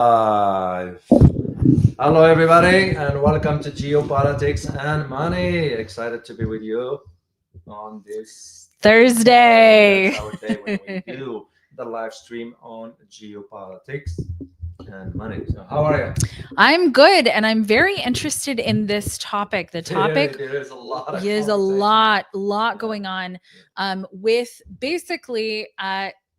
Hello, everybody, and welcome to Geopolitics and Money. Excited to be with you on this Thursday. That's our day when we do the live stream on Geopolitics and Money. So, how are you? I'm good, and I'm very interested in this topic. The topic There is a lot of is a conversation. lot going on with basically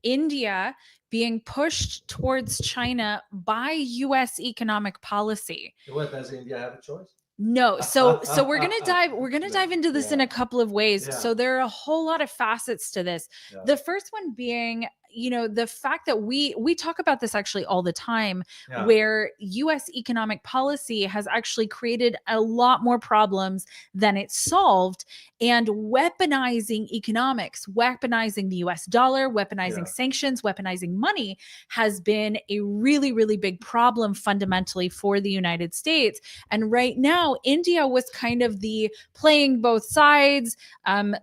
India being pushed towards China by U.S. economic policy. What, does India have a choice? No, so we're gonna dive into this in a couple of ways. Yeah. So there are a whole lot of facets to this. Yeah. The first one being, the fact that we talk about this actually all the time, Yeah. where U.S. economic policy has actually created a lot more problems than it solved, and weaponizing economics, weaponizing the U.S. dollar, weaponizing sanctions, weaponizing money has been a really, really big problem fundamentally for the United States. And right now, India was kind of the playing both sides,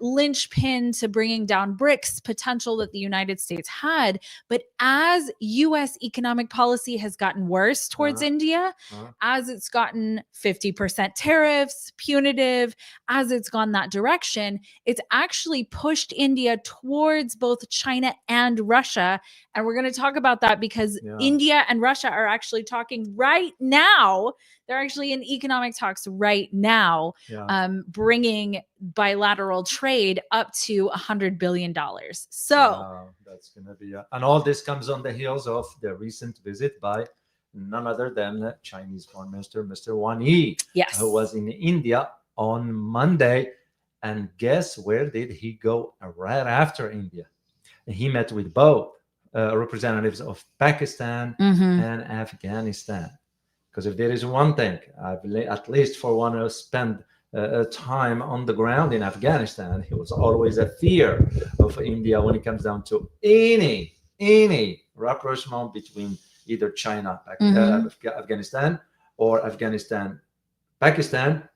linchpin to bringing down BRICS potential that the United States had. But as U.S. economic policy has gotten worse towards India, as it's gotten 50% tariffs, punitive, as it's gone that direction, it's actually pushed India towards both China and Russia. And we're going to talk about that because India and Russia are actually talking right now. They're actually in economic talks right now, bringing bilateral trade up to $100 billion. So that's going to be, and all this comes on the heels of the recent visit by none other than Chinese Foreign Minister, Mr. Wang Yi, who was in India on Monday. And guess where did he go right after India? He met with both representatives of Pakistan and Afghanistan. Because if there is one thing, at least for one who spent time on the ground in Afghanistan, it was always a fear of India when it comes down to any rapprochement between either China, Afghanistan, or Afghanistan, Pakistan,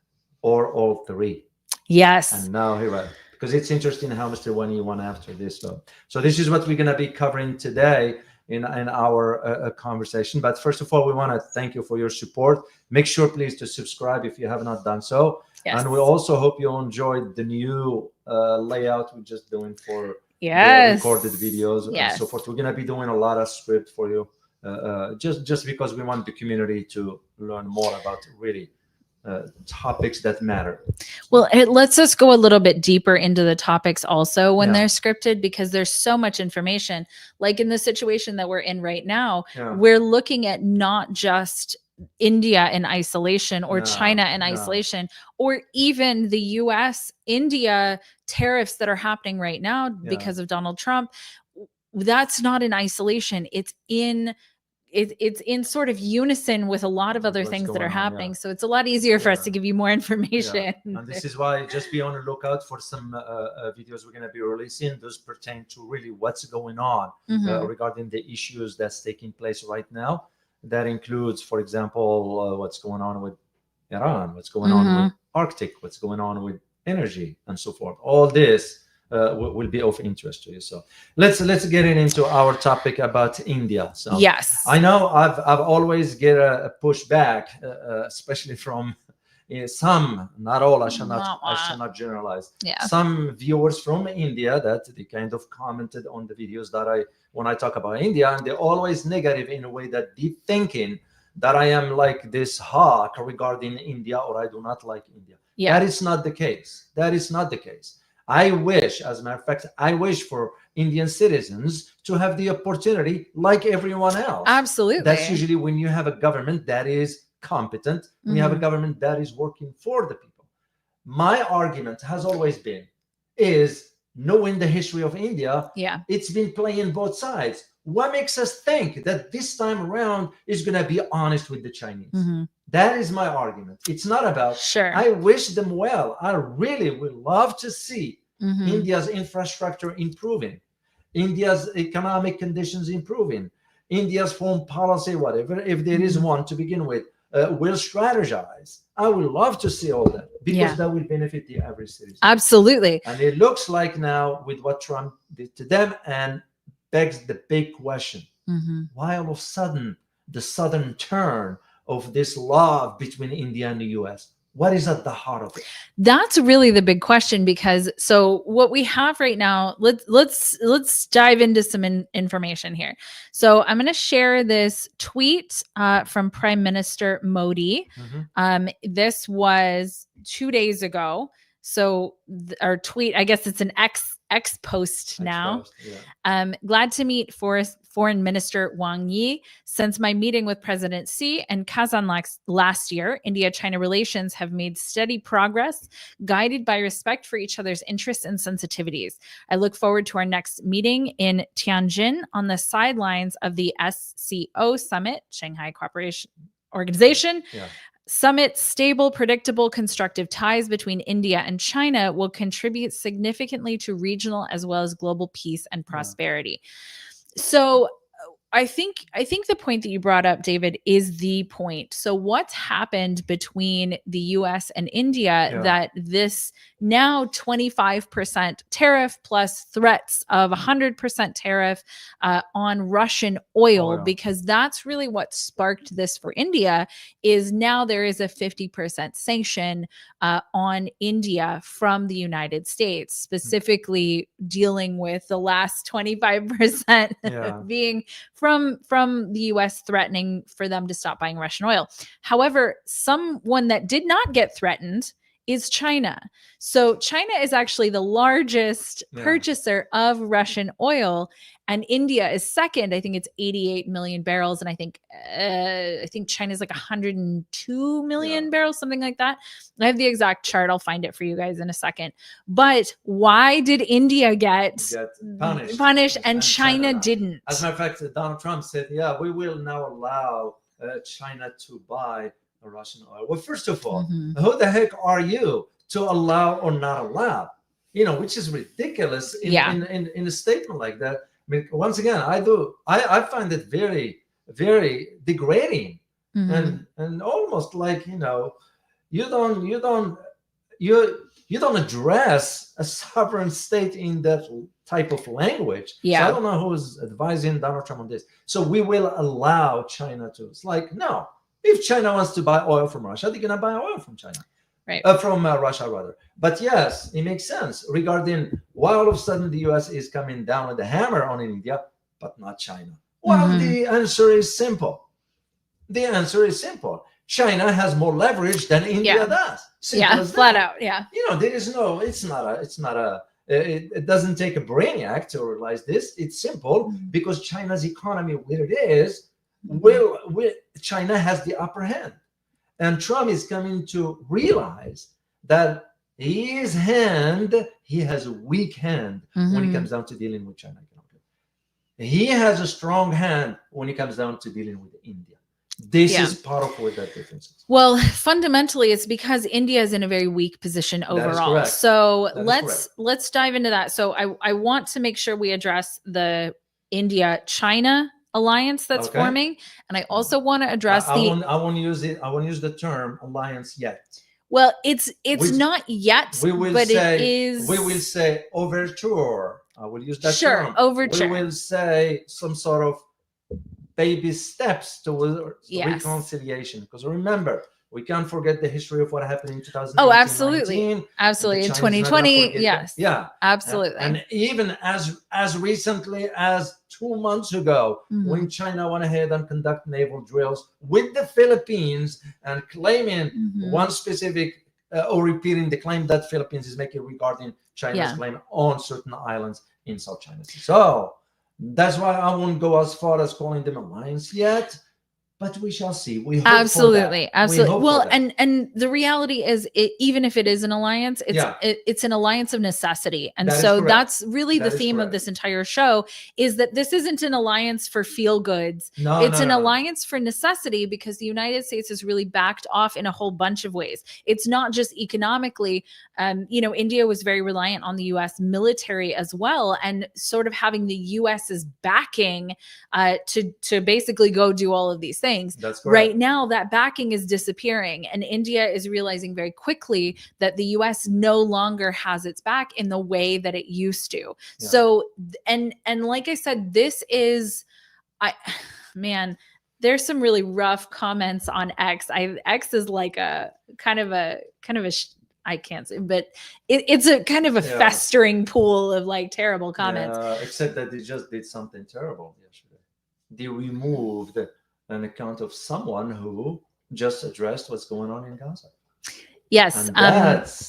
or all three. Yes. And now here, because it's interesting how Mr. Wang Yi went after this. So this is what we're going to be covering today in our conversation. But first of all, we want to thank you for your support. Make sure, please, to subscribe if you have not done so. Yes. And we also hope you enjoyed the new layout we're just doing for the recorded videos and so forth. We're going to be doing a lot of script for you, just because we want the community to learn more about really topics that matter. Well, it lets us go a little bit deeper into the topics also when they're scripted, because there's so much information. Like in the situation that we're in right now, we're looking at not just India in isolation or China in isolation, or even the US India tariffs that are happening right now because of Donald Trump. That's not in isolation. It's in sort of unison with a lot of other things that are happening. So it's a lot easier for us to give you more information. And this is why just be on the lookout for some videos we're going to be releasing. Those pertain to really what's going on regarding the issues that's taking place right now. That includes, for example, what's going on with Iran, what's going on with Arctic, what's going on with energy, and so forth. All this will be of interest to you. So let's get into our topic about India. So yes, I know I've always get a pushback, especially from some, not all. I shall not generalize. Some viewers from India that they kind of commented on the videos that when I talk about India, and they're always negative in a way that they're thinking that I am like this hawk regarding India, or I do not like India. That is not the case. That is not the case. I wish, as a matter of fact, I wish for Indian citizens to have the opportunity like everyone else. Absolutely. That's usually when you have a government that is competent, when you have a government that is working for the people. My argument has always been, is knowing the history of India, it's been playing both sides. What makes us think that this time around is going to be honest with the Chinese? That is my argument. It's not about, I wish them well. I really would love to see India's infrastructure improving, India's economic conditions improving, India's foreign policy, whatever, if there is one to begin with, will strategize. I would love to see all that, because that will benefit the average citizen. Absolutely. And it looks like now with what Trump did to them, and begs the big question. Why all of a sudden the southern turn of this love between India and the US? What is at the heart of it? That's really the big question, because so what we have right now, let's dive into some information here. So I'm going to share this tweet from Prime Minister Modi. This was 2 days ago. So our tweet, I guess it's an X post now. Glad to meet Foreign Minister Wang Yi. Since my meeting with President Xi and Kazan last year, India-China relations have made steady progress, guided by respect for each other's interests and sensitivities. I look forward to our next meeting in Tianjin on the sidelines of the SCO Summit, Shanghai Cooperation Organization. Summit. Stable, predictable, constructive ties between India and China will contribute significantly to regional as well as global peace and prosperity. So I think the point that you brought up, David, is the point. So what's happened between the US and India that this now 25% tariff plus threats of 100% tariff on Russian oil, because that's really what sparked this for India, is now there is a 50% sanction on India from the United States, specifically dealing with the last 25% being from the US threatening for them to stop buying Russian oil. However, someone that did not get threatened is China. So China is actually the largest purchaser of Russian oil, and India is second. I think it's 88 million barrels, and I think China's like 102 million barrels, something like that. I have the exact chart. I'll find it for you guys in a second. But why did India get punished and China didn't? As a matter of fact, Donald Trump said, we will now allow China to buy Russian oil. Well, first of all, who the heck are you to allow or not allow? Which is ridiculous in a statement like that. I mean, once again, I find it very, very degrading and almost like, you don't address a sovereign state in that type of language. So I don't know who's advising Donald Trump on this. So we will allow China to. It's like, no. If China wants to buy oil from Russia, they're going to buy oil from China. From Russia, rather. But yes, it makes sense regarding why all of a sudden the US is coming down with the hammer on India, but not China. Well, the answer is simple. China has more leverage than India does. Flat out. There is no, it doesn't take a brainiac to realize this. It's simple because China's economy, where it is, China has the upper hand. And Trump is coming to realize that he has a weak hand when it comes down to dealing with China. He has a strong hand when it comes down to dealing with India. This is part of where that difference is. Well, fundamentally, it's because India is in a very weak position overall. So let's dive into that. So I want to make sure we address the India-China alliance that's forming, and I also want to address I won't use the term alliance yet. Well, it's not yet, but it is. We will say overture. I will use that term. Overture. We will say some sort of baby steps towards reconciliation. Because remember, we can't forget the history of what happened in 2019. Oh, absolutely. In 2020, yes. Yeah. Absolutely. And even as recently as 2 months ago, when China went ahead and conduct naval drills with the Philippines and claiming one specific or repeating the claim that Philippines is making regarding China's claim on certain islands in South China Sea. So that's why I won't go as far as calling them alliance yet. But we shall see. We hope absolutely. Well, and the reality is, even if it is an alliance, it's an alliance of necessity. And that's really the theme of this entire show, is that this isn't an alliance for feel goods. It's an alliance for necessity, because the United States has really backed off in a whole bunch of ways. It's not just economically. India was very reliant on the U.S. military as well, and sort of having the U.S.'s backing to basically go do all of these things. Right now, that backing is disappearing, and India is realizing very quickly that the U.S. no longer has its back in the way that it used to. So, and like I said, this is, there's some really rough comments on X. X is like a kind of a I can't say, but it's a kind of a festering pool of like terrible comments. Except that they just did something terrible yesterday. They removed an account of someone who just addressed what's going on in Gaza. Yes,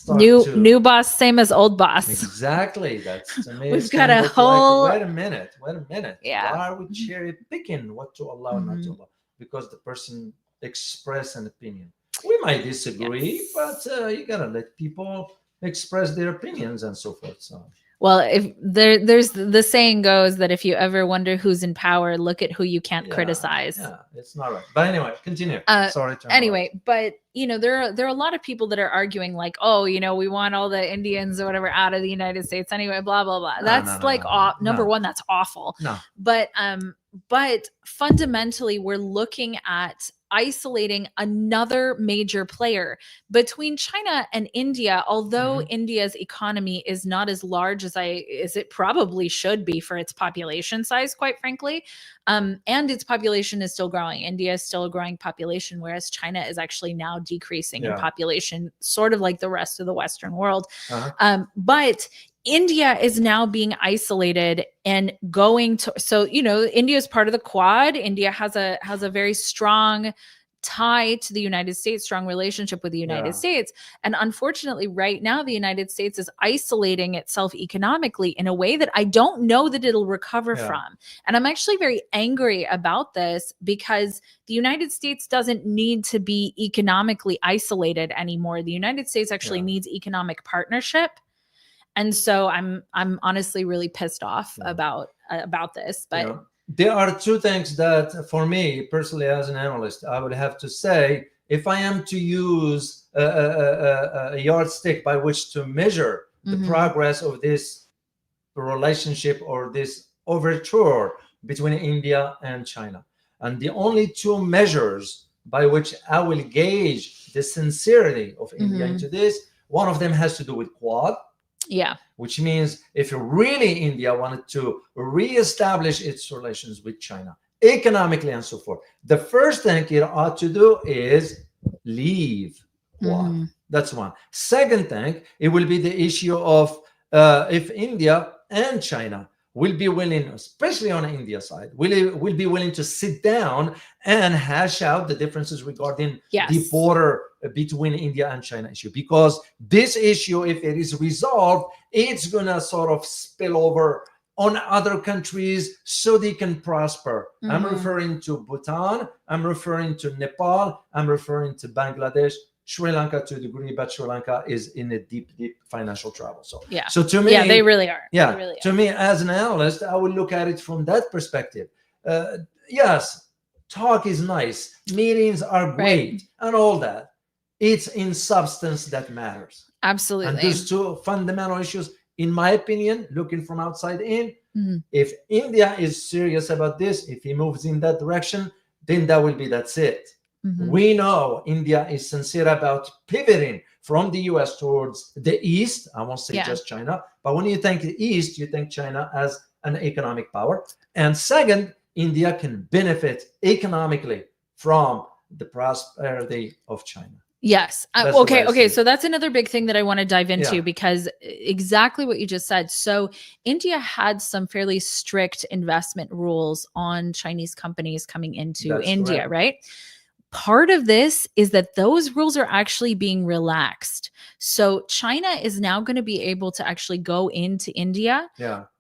new boss, same as old boss. Exactly. That's to me. We've got a whole. Wait a minute. Yeah. Why are we cherry picking what to allow and not to allow? Because the person expressed an opinion. We might disagree, but you gotta let people express their opinions and so forth. So. Well, if there's the saying goes that if you ever wonder who's in power, look at who you can't criticize. Yeah, it's not right. But anyway, continue. Sorry. Anyway, but there are a lot of people that are arguing like, oh, we want all the Indians or whatever out of the United States anyway, blah blah blah. Number one, that's awful. No. But fundamentally, we're looking at isolating another major player between China and India. Although India's economy is not as large as it probably should be for its population size, quite frankly, and its population is still growing. India is still a growing population, whereas China is actually now decreasing in population, sort of like the rest of the Western world. But India is now being isolated and going to, so, India is part of the Quad. India has a very strong tie to the United States, strong relationship with the United States. And unfortunately, right now, the United States is isolating itself economically in a way that I don't know that it'll recover from. And I'm actually very angry about this because the United States doesn't need to be economically isolated anymore. The United States actually needs economic partnership. And so I'm honestly really pissed off about this. But there are two things that, for me personally, as an analyst, I would have to say, if I am to use a yardstick by which to measure the progress of this relationship or this overture between India and China, and the only two measures by which I will gauge the sincerity of India into this, one of them has to do with Quad. Yeah. Which means if really India wanted to reestablish its relations with China economically and so forth, the first thing it ought to do is leave Quad. That's one. Second thing, it will be the issue of if India and China will be willing, especially on the India side, will be willing to sit down and hash out the differences regarding the border between India and China issue. Because this issue, if it is resolved, it's going to sort of spill over on other countries so they can prosper. I'm referring to Bhutan, I'm referring to Nepal, I'm referring to Bangladesh, Sri Lanka to a degree, but Sri Lanka is in a deep financial trouble. So to me, they really are. To me, as an analyst, I will look at it from that perspective. Yes, talk is nice, meetings are great, and all that. It's in substance that matters. Absolutely. And those two fundamental issues, in my opinion, looking from outside in, if India is serious about this, if he moves in that direction, then that's it. We know India is sincere about pivoting from the US towards the East. I won't say just China, but when you think the East, you think China as an economic power. And second, India can benefit economically from the prosperity of China. Yes. Okay. So that's another big thing that I want to dive into because exactly what you just said. So India had some fairly strict investment rules on Chinese companies coming into India, right? Part of this is that those rules are actually being relaxed. So China is now going to be able to actually go into India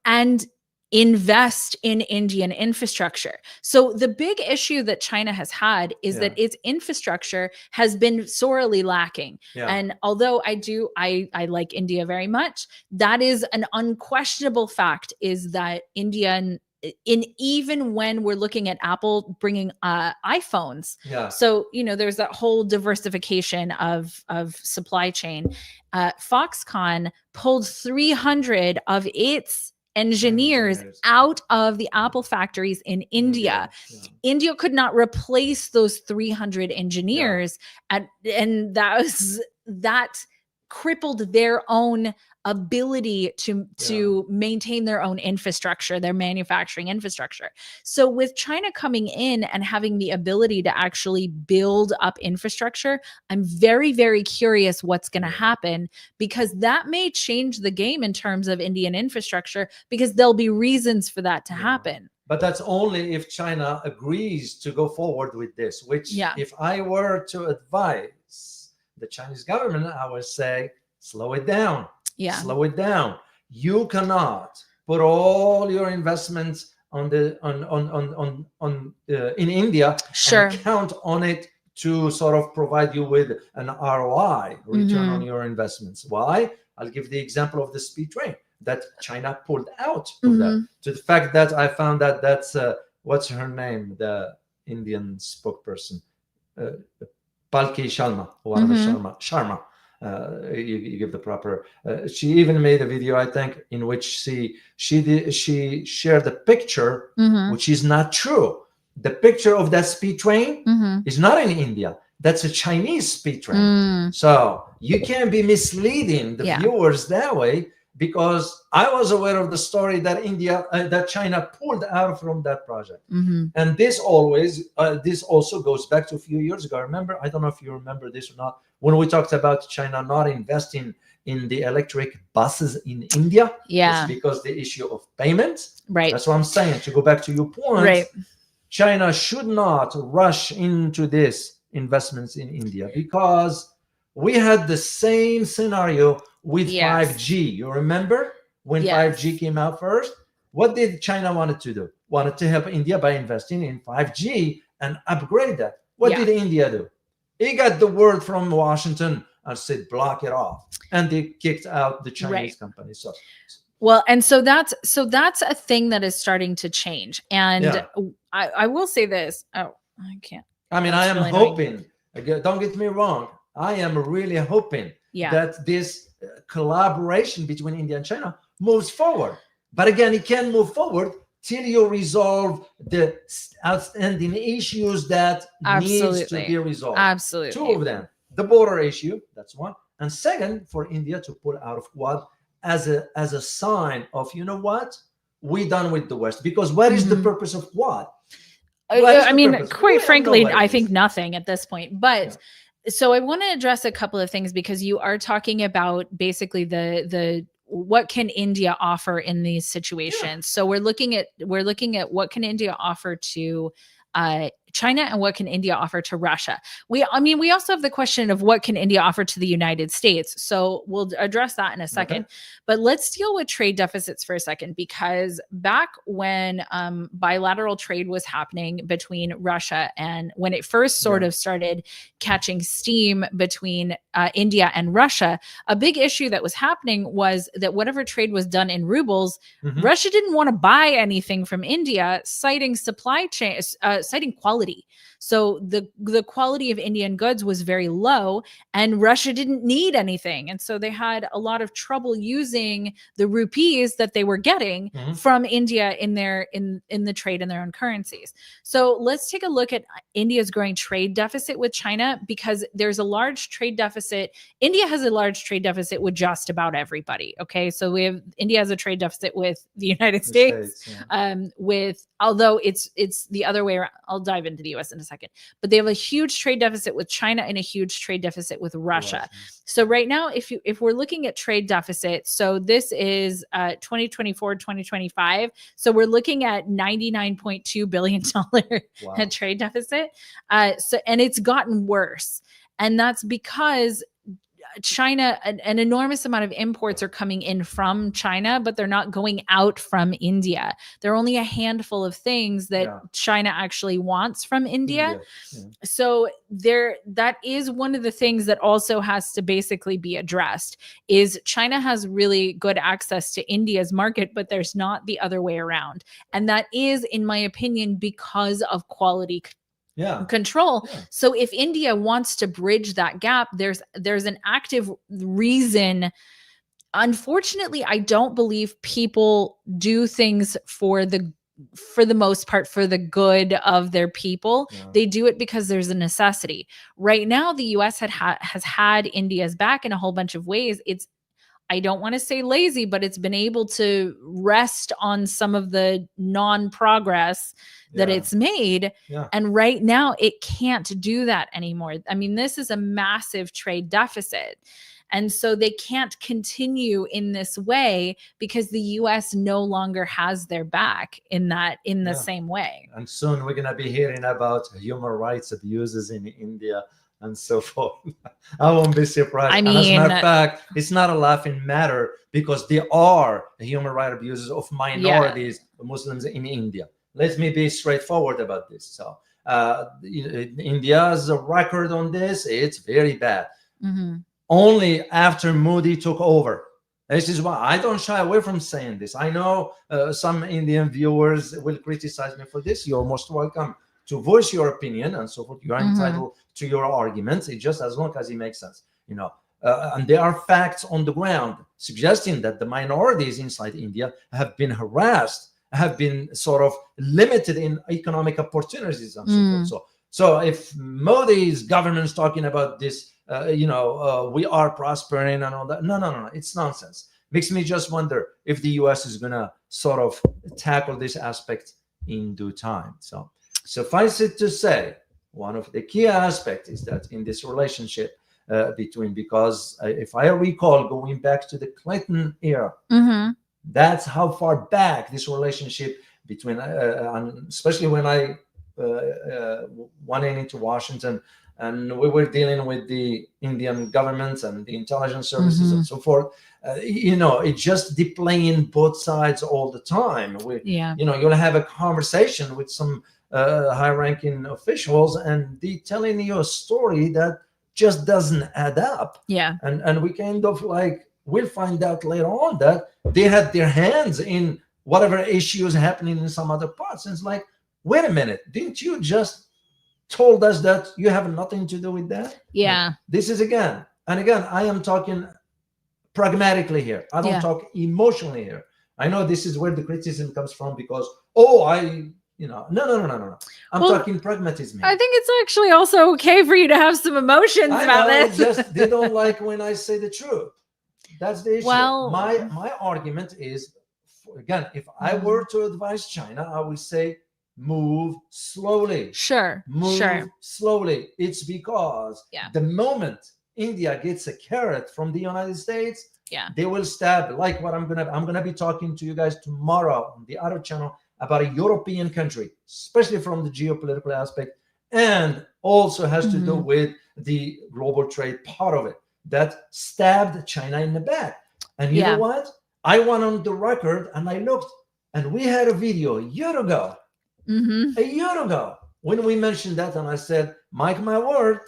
and invest in Indian infrastructure. So the big issue that China has had is that its infrastructure has been sorely lacking. And although I like India very much, that is an unquestionable fact, is that India even when we're looking at Apple bringing iPhones. So, there's that whole diversification of supply chain. Foxconn pulled 300 of its engineers out of the Apple factories in India. India could not replace those 300 engineers, and that crippled their own ability to maintain their own infrastructure, their manufacturing infrastructure. So with China coming in and having the ability to actually build up infrastructure, I'm very, very curious what's going to happen, because that may change the game in terms of Indian infrastructure, because there'll be reasons for that to happen. But that's only if China agrees to go forward with this, which if I were to advise the Chinese government, I would say, slow it down. Slow it down. You cannot put all your investments on the in India and count on it to sort of provide you with an ROI, return on your investments. Why? I'll give the example of the speed train that China pulled out of that. To the fact that I found that that's what's her name, the Indian spokesperson, Palki Sharma, Sharma. You give the proper. She even made a video, I think, in which she shared a picture, which is not true. The picture of that speed train is not in India. That's a Chinese speed train. So you can't be misleading the viewers that way, because I was aware of the story that that China pulled out from that project. And this also goes back to a few years ago. Remember, I don't know if you remember this or not, when we talked about China not investing in the electric buses in India. It's because the issue of payment. That's what I'm saying. To go back to your point, China should not rush into this investments in India, because we had the same scenario with 5G. You remember when 5G came out first? What did China wanted to do? Wanted to help India by investing in 5G and upgrade that. What did India do? He got the word from Washington and said, block it off. And they kicked out the Chinese company. So that's a thing that is starting to change. And I will say this. Oh, I can't. I mean, I am hoping, don't get me wrong, I am really hoping that this collaboration between India and China moves forward. But again, it can't move forward till you resolve the outstanding issues that needs to be resolved. Absolutely. Two of them. The border issue, that's one. And second, for India to pull out of Quad as a sign of, you know what? We're done with the West. Because what is the purpose of Quad? I mean, quite frankly, I think nothing at this point. But so I want to address a couple of things, because you are talking about basically the what can India offer in these situations. So we're looking at what can India offer to China and what can India offer to Russia. We also have the question of what can India offer to the United States. So we'll address that in a second. But let's deal with trade deficits for a second, because back when bilateral trade was happening between Russia, and when it first sort of started catching steam between India and Russia, a big issue that was happening was that whatever trade was done in rubles, Russia didn't want to buy anything from India, citing supply chain, citing quality. So the quality of Indian goods was very low, and Russia didn't need anything. And so they had a lot of trouble using the rupees that they were getting from India in the trade in their own currencies. So let's take a look at India's growing trade deficit with China, because there's a large trade deficit. India has a large trade deficit with just about everybody. Okay. So India has a trade deficit with the United States, although it's the other way around. I'll dive into the US in a second, but they have a huge trade deficit with China and a huge trade deficit with Russia. So right now, if we're looking at trade deficit, so this is 2024, 2025. So we're looking at $99.2 billion trade deficit. And it's gotten worse. And that's because China, an enormous amount of imports are coming in from China, but they're not going out from India. There are only a handful of things that China actually wants from India. So that is one of the things that also has to basically be addressed, is China has really good access to India's market, but there's not the other way around. And that is, in my opinion, because of quality control. So if India wants to bridge that gap, there's an active reason. Unfortunately, I don't believe people do things for the for the most part, for the good of their people. Yeah. They do it because there's a necessity. Right now, the US has had India's back in a whole bunch of ways. It's, I don't want to say lazy, but it's been able to rest on some of the non-progress that it's made. Yeah. And right now it can't do that anymore. I mean, this is a massive trade deficit. And so they can't continue in this way because the US no longer has their back in the same way. And soon we're going to be hearing about human rights abuses in India and so forth. I won't be surprised. I And as a mean, matter of fact, it's not a laughing matter because there are human rights abuses of minorities, Muslims in India. Let me be straightforward about this. So India's record on this, it's very bad. Mm-hmm. Only after Modi took over. This is why I don't shy away from saying this. I know some Indian viewers will criticize me for this. You're most welcome to voice your opinion and so forth. You are entitled to your arguments. It's just as long as it makes sense, you know. And there are facts on the ground suggesting that the minorities inside India have been harassed, have been sort of limited in economic opportunities and so forth. So if Modi's government is talking about this, we are prospering and all that. No. It's nonsense. Makes me just wonder if the US is going to sort of tackle this aspect in due time. So suffice it to say, one of the key aspects is that in this relationship because if I recall, going back to the Clinton era, that's how far back this relationship between, and especially when I went into Washington, and we were dealing with the Indian government and the intelligence services and so forth. It just deplaying both sides all the time. You'll have a conversation with some high-ranking officials, and they telling you a story that just doesn't add up. Yeah. And we kind of like, we'll find out later on that they had their hands in whatever issues happening in some other parts. And it's like, wait a minute, didn't you just told us that you have nothing to do with that? Yeah. This is again, I am talking pragmatically here. I don't talk emotionally here. I know this is where the criticism comes from because, no. I'm talking pragmatism here. I think it's actually also okay for you to have some emotions about this. Just they don't like when I say the truth. That's the issue. Well, my argument is, again, if I were to advise China, I would say move slowly. Move slowly. It's because the moment India gets a carrot from the United States, they will stab. Like what I'm gonna be talking to you guys tomorrow on the other channel about a European country, especially from the geopolitical aspect, and also has to do with the global trade part of it that stabbed China in the back. And you know what? I went on the record and I looked, and we had a video a year ago when we mentioned that, and I said, "Mark my word,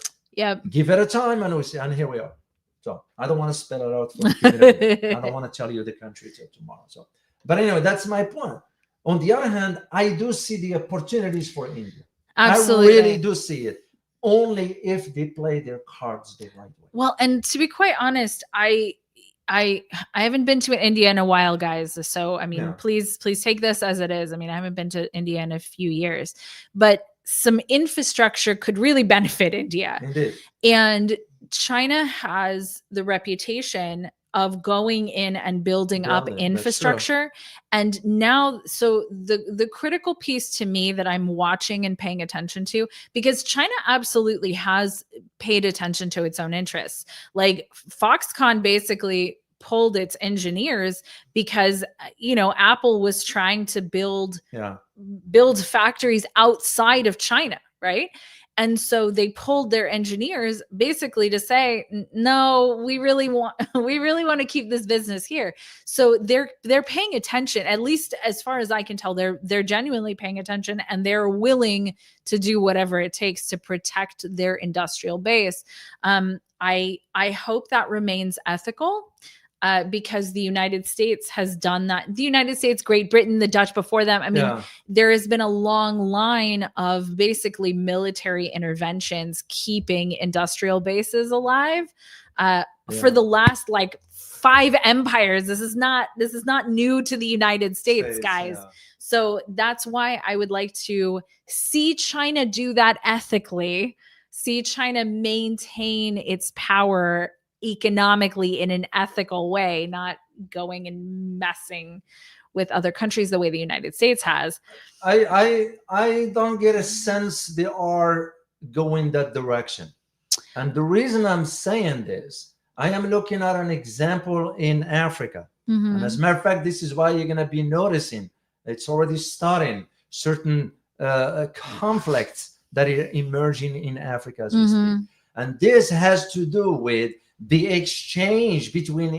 give it a time," and here we are. So I don't want to spell it out for you. I don't want to tell you the country till tomorrow. So, but anyway, that's my point. On the other hand, I do see the opportunities for India. Absolutely. I really do see it. Only if they play their cards the right way. Well, and to be quite honest, I haven't been to India in a while, guys. So, I mean, please take this as it is. I mean, I haven't been to India in a few years, but some infrastructure could really benefit India. Indeed. And China has the reputation of going in and building up infrastructure. And now, so the critical piece to me that I'm watching and paying attention to, because China absolutely has paid attention to its own interests. Like Foxconn basically pulled its engineers because, Apple was trying to build factories outside of China, right? And so they pulled their engineers basically to say, no, we really want to keep this business here. So they're paying attention, at least as far as I can tell, they're genuinely paying attention, and they're willing to do whatever it takes to protect their industrial base. I hope that remains ethical. Because the United States has done that. The United States, Great Britain, the Dutch before them. I mean, there has been a long line of basically military interventions keeping industrial bases alive for the last 5 empires. This is not new to the United States, guys. So that's why I would like to see China do that ethically, see China maintain its power economically in an ethical way, not going and messing with other countries the way the United States has. I don't get a sense they are going that direction. And the reason I'm saying this, I am looking at an example in Africa. And as a matter of fact, this is why you're going to be noticing it's already starting certain conflicts that are emerging in Africa as we speak. And this has to do with the exchange between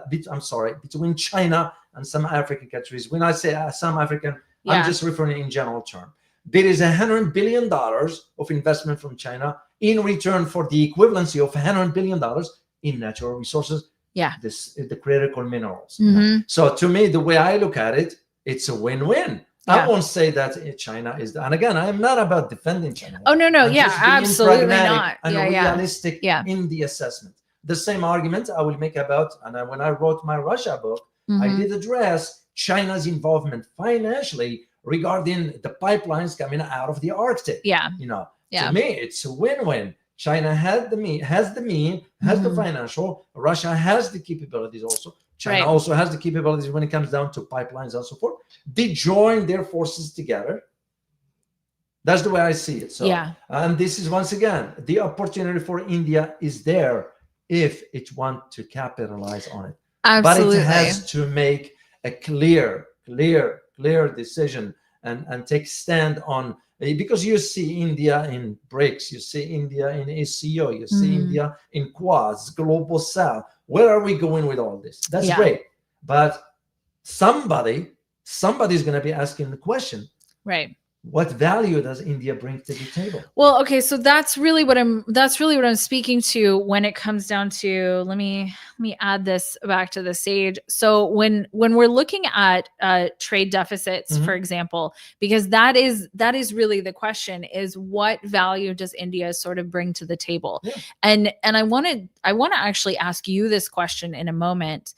between China and some African countries. When I say some African, I'm just referring in general term. There is $100 billion of investment from China in return for the equivalency of $100 billion in natural resources. The critical minerals. So to me, the way I look at it, it's a win-win. I won't say that China is, and again, I am not about defending China. Oh, no, absolutely not. And realistic in the assessment. The same argument I will make about, and when I wrote my Russia book, I did address China's involvement financially regarding the pipelines coming out of the Arctic. To me, it's a win-win. China has the financial. Russia has the capabilities also. China also has the capabilities when it comes down to pipelines and so forth. They join their forces together. That's the way I see it. So, and this is once again, the opportunity for India is there if it wants to capitalize on it. Absolutely. But it has to make a clear decision and take stand on, because you see India in BRICS, you see India in SCO, you see India in Quads, Global South. Where are we going with all this? That's great. But somebody's going to be asking the question. Right. What value does India bring to the table? Well, okay, so that's really what I'm speaking to when it comes down to, let me add this back to the stage. So when we're looking at trade deficits, for example, because that is really the question, is what value does India sort of bring to the table? And I want to actually ask you this question in a moment.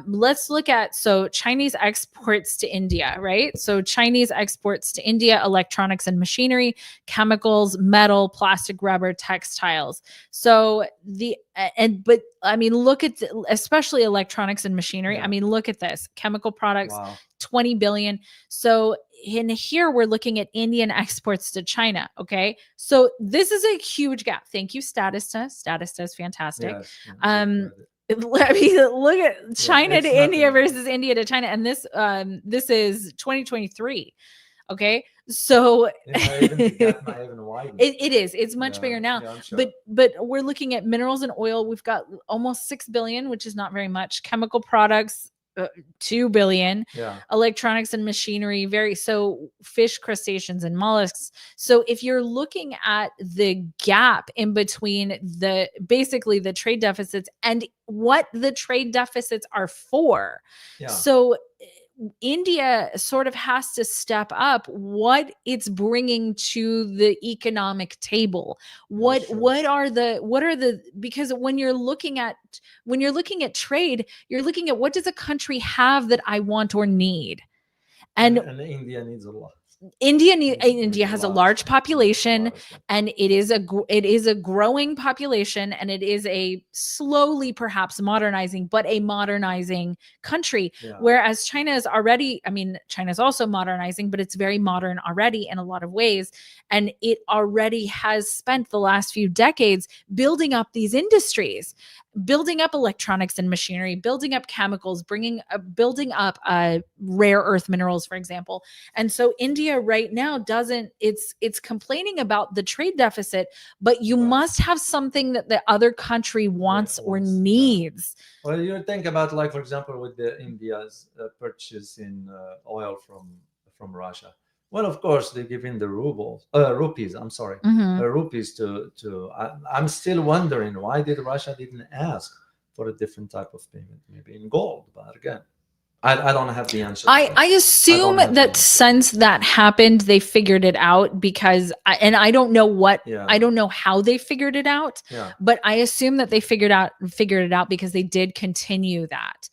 Let's look at, so Chinese exports to India, right? So Chinese exports to India, electronics and machinery, chemicals, metal, plastic, rubber, textiles. So but I mean, look at especially electronics and machinery. I mean, look at this, chemical products, 20 billion. So in here, we're looking at Indian exports to China. Okay. So this is a huge gap. Thank you. Statista is fantastic. I mean, look at China to India versus India to China. And this is 2023. Okay. So it is. It's much bigger now. Sure. But we're looking at minerals and oil. We've got almost 6 billion, which is not very much. Chemical products, 2 billion. Electronics and machinery, so fish, crustaceans, and mollusks. So if you're looking at the gap in between basically the trade deficits and what the trade deficits are for. So India sort of has to step up what it's bringing to the economic table. What are the, because when you're looking at trade, you're looking at what does a country have that I want or need. And India needs a lot. India has a large population, and it is a growing population, and it is a slowly perhaps modernizing, but a modernizing country. Whereas China's also modernizing, but it's very modern already in a lot of ways. And it already has spent the last few decades building up these industries, building up electronics and machinery, building up chemicals, building up rare earth minerals, for example. And so India right now it's complaining about the trade deficit, but you must have something that the other country wants or needs. Well, you think about, like, for example, with India's purchase in oil from Russia. Well, of course, they give in the rupees. I'm sorry, rupees to. I'm still wondering why Russia didn't ask for a different type of payment, maybe in gold. But again, I don't have the answer. I assume that since that happened, they figured it out, because I don't know I don't know how they figured it out, but I assume that they figured it out because they did continue that.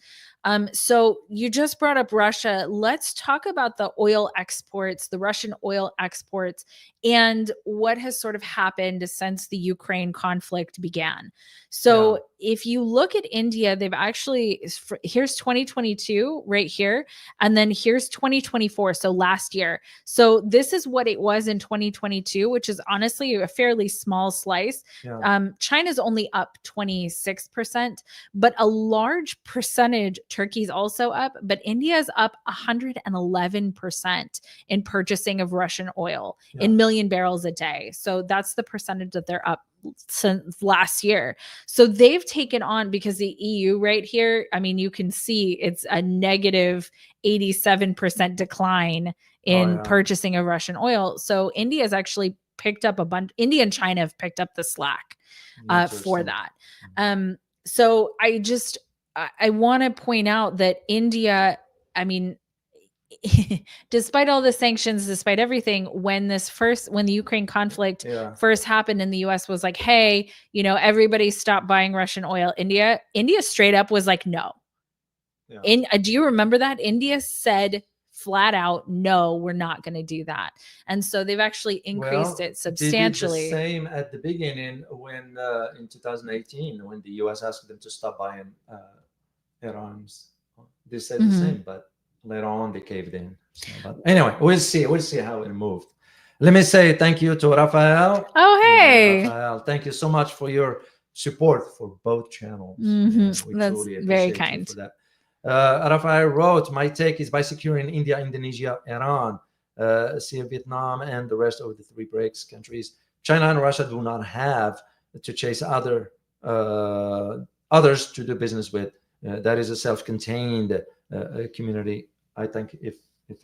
So you just brought up Russia. Let's talk about the oil exports, the Russian oil exports, and what has sort of happened since the Ukraine conflict began. So if you look at India, they've actually, here's 2022 right here, and then here's 2024, so last year. So this is what it was in 2022, which is honestly a fairly small slice. China's only up 26%, but a large percentage, Turkey's also up, but India's up 111% in purchasing of Russian oil in million barrels a day. So that's the percentage that they're up since last year. So they've taken on, because the EU right here, I mean, you can see it's a negative 87% decline in purchasing of Russian oil. So India has actually picked up a bunch. India and China have picked up the slack for that. So I want to point out that India, I mean, despite all the sanctions, despite everything, when the Ukraine conflict first happened and the US was like, hey, everybody stop buying Russian oil. India straight up was like, no. Do you remember that? India said flat out, no, we're not going to do that. And so they've actually increased it substantially. They did the same at the beginning when in 2018, when the US asked them to stop buying Iran's. They said the same, but later on they caved in. So, but anyway, we'll see how it moved. Let me say thank you to Rafael. Oh, hey. Rafael, thank you so much for your support for both channels. We That's truly very kind. For that. Rafael wrote, my take is by securing India, Indonesia, Iran, Vietnam, and the rest of the 3 BRICS countries, China and Russia do not have to chase others to do business with. That is a self-contained community. I think if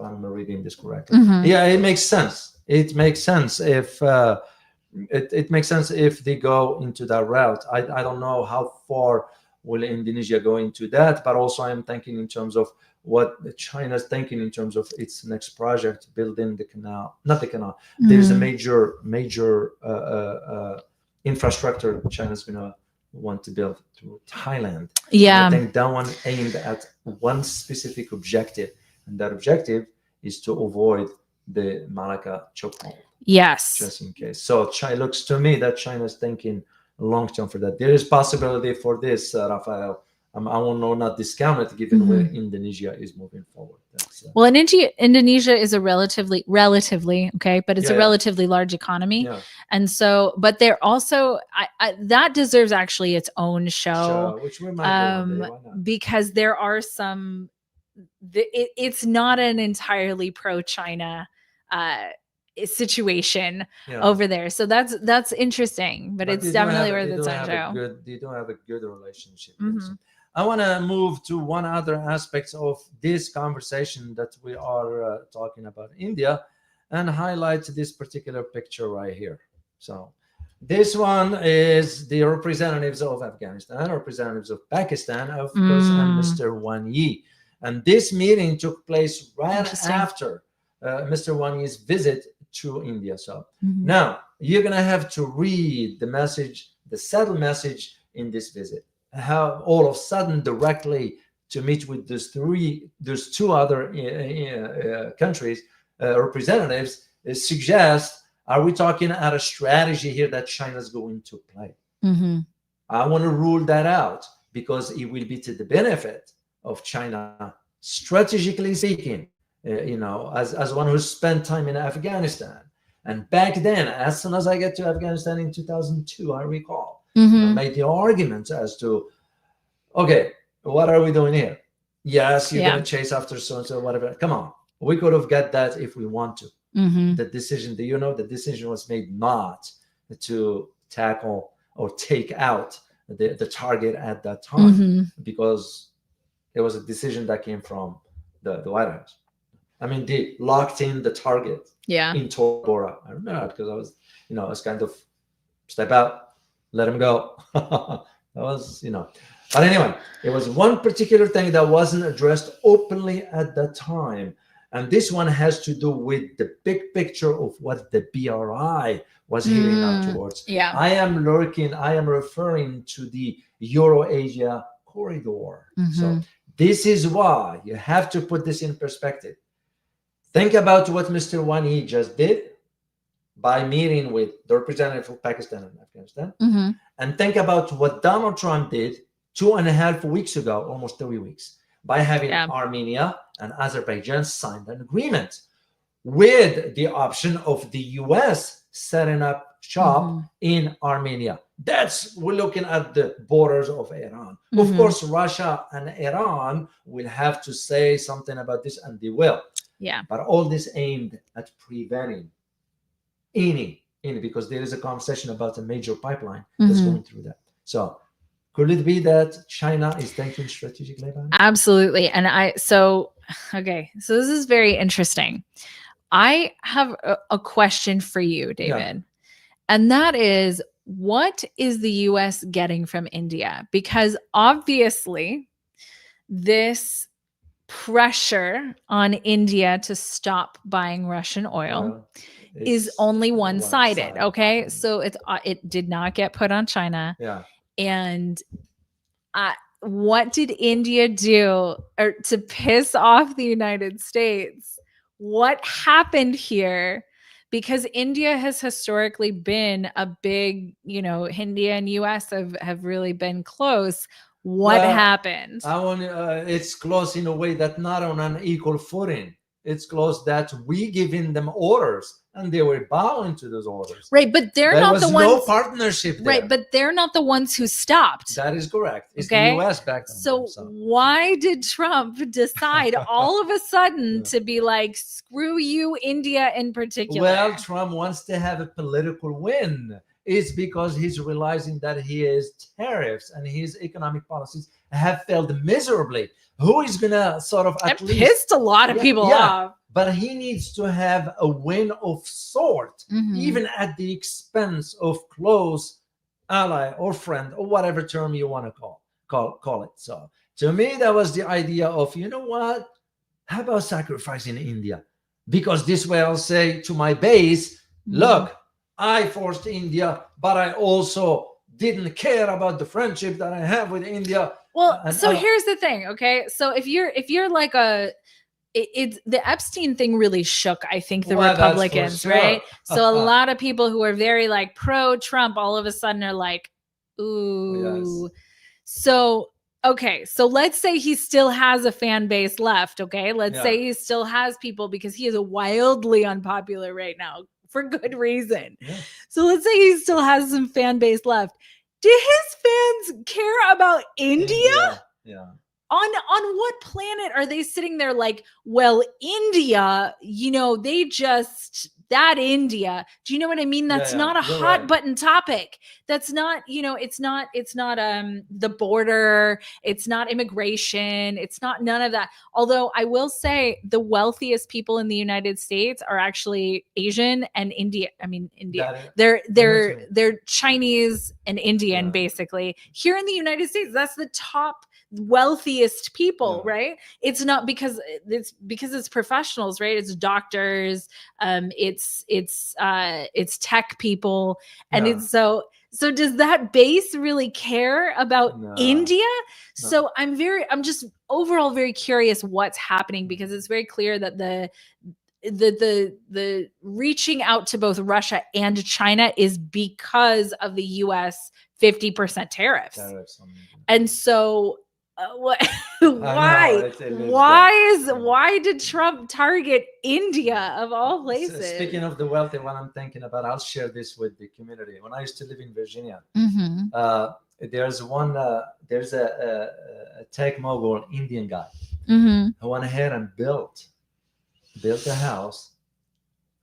I'm reading this correctly. Yeah, it makes sense. It makes sense if it makes sense if they go into that route. I don't know how far will Indonesia go into that, but also I'm thinking in terms of what China's thinking in terms of its next project, building the canal, not the canal. There's a major infrastructure China's gonna want to build through Thailand. Yeah, I think that one aimed at one specific objective, and that objective is to avoid the Malacca chokehold. Yes, just in case. So it looks to me that China's thinking long term for that. There is possibility for this, Rafael. I will not discount it, given where Indonesia is moving forward. Well, Indonesia is a relatively okay, but it's a relatively large economy, and so, but they're also that deserves actually its own show, which we might because there are some. It's not an entirely pro-China situation over there, so that's interesting, but it's definitely worth its own show. They don't have a good relationship. I want to move to one other aspect of this conversation that we are talking about India, and highlight this particular picture right here. So this one is the representatives of Afghanistan, representatives of Pakistan, of course, and Mr. Wang Yi. And this meeting took place right after Mr. Wang Yi's visit to India. So now you're going to have to read the message, the subtle message in this visit. How all of a sudden, directly to meet with those 2 other countries, representatives, suggest, are we talking about a strategy here that China's going to play? I want to rule that out, because it will be to the benefit of China, strategically speaking, as one who spent time in Afghanistan. And back then, as soon as I get to Afghanistan in 2002, I recall, made the argument as to, okay, what are we doing here? Yes, you're going to chase after so-and-so, whatever. Come on. We could have got that if we want to. The decision, the decision was made not to tackle or take out the target at that time, because it was a decision that came from the White House. I mean, they locked in the target in Tora Bora. I remember that, because I was, I was kind of step out, let him go. That was, But anyway, it was one particular thing that wasn't addressed openly at that time. And this one has to do with the big picture of what the BRI was heading out towards. I am referring to the Euro-Asia corridor. So This is why you have to put this in perspective. Think about what Mr. Wang Yi just did by meeting with the representative of Pakistan and Afghanistan. And think about what Donald Trump did 2.5 weeks ago, almost 3 weeks, by having Armenia and Azerbaijan signed an agreement with the option of the US setting up shop in Armenia. We're looking at the borders of Iran. Of course, Russia and Iran will have to say something about this, and they will. Yeah. But all this aimed at preventing any, because there is a conversation about a major pipeline that's going through that. So could it be that China is thinking strategically about it? Absolutely. And so this is very interesting. I have a question for you, David. And that is, what is the US getting from India? Because obviously this pressure on India to stop buying Russian oil is only one-sided. Okay. So it did not get put on China. Yeah. And what did India do to piss off the United States? What happened here? Because India has historically been a big, India and US have really been close. What happened? It's close in a way that not on an equal footing. It's close that we giving them orders and they were bowing to those orders. Right, but there not was the ones. No partnership there. Right, but they're not the ones who stopped. That is correct. It's the US back then. So why did Trump decide all of a sudden to be like, screw you, India in particular? Well, Trump wants to have a political win. It's because he's realizing that his tariffs and his economic policies have failed miserably. Who is going to sort of at least pissed a lot of people off. But he needs to have a win of sort, even at the expense of close ally or friend or whatever term you want to call it. So to me, that was the idea of, you know what? How about sacrificing India? Because this way I'll say to my base, look, I forced India, but I also didn't care about the friendship that I have with India. Well, so here's the thing, okay? So if you're like it's the Epstein thing really shook, I think, the Republicans, right? So a lot of people who are very like pro-Trump all of a sudden are like, ooh. Yes. So, okay. So let's say he still has a fan base left, okay? Let's say he still has people, because he is wildly unpopular right now for good reason. Yeah. So let's say he still has some fan base left. Do his fans care about India? Yeah. On what planet are they sitting there like, well, India, they just, that India, do you know what I mean? That's not a hot button topic. That's not, it's not the border. It's not immigration. It's not none of that. Although I will say the wealthiest people in the United States are actually Asian and India. They're Chinese and Indian, basically. Here in the United States, that's the top wealthiest people, right? It's not because it's professionals, right? It's doctors, it's tech people, and it's so does that base really care about India? No. So I'm just overall very curious what's happening, because it's very clear that the reaching out to both Russia and China is because of the US 50% tariffs. And so why did Trump target India of all places? Speaking of the wealthy, what I'm thinking about, I'll share this with the community. When I used to live in Virginia, there's a tech mogul Indian guy who went ahead and built a house,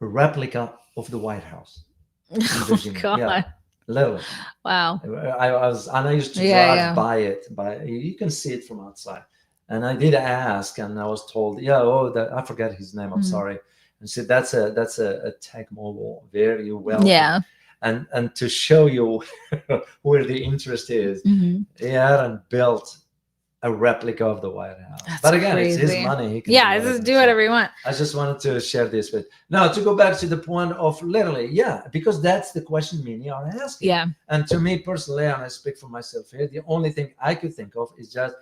a replica of the White House in Virginia. God. Yeah. Literally. Wow. I used to drive by it, you can see it from outside. And I did ask, and I was told, I forget his name. I'm sorry. And said that's a tech mogul, very well. Yeah. And to show you where the interest is, he hadn't built a replica of the White House. That's but again, crazy. It's his money. He can just do whatever you want. I just wanted to share this with. Now, to go back to the point of literally, because that's the question many are asking. Yeah. And to me personally, and I speak for myself here, the only thing I could think of is just,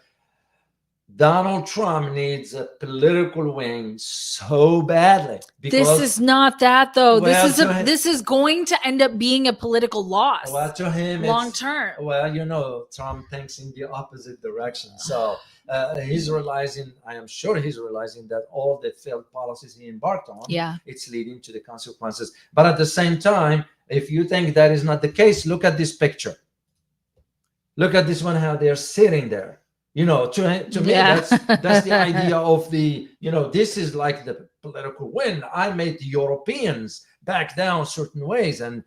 Donald Trump needs a political wing so badly. This is not that, though. This is going to end up being a political loss. Well, to him, long term. Well, Trump thinks in the opposite direction. So he's realizing, I am sure he's realizing that all the failed policies he embarked on, it's leading to the consequences. But at the same time, if you think that is not the case, look at this picture. Look at this one, how they're sitting there. To me, that's the idea of the, this is like the political win. I made the Europeans back down certain ways. And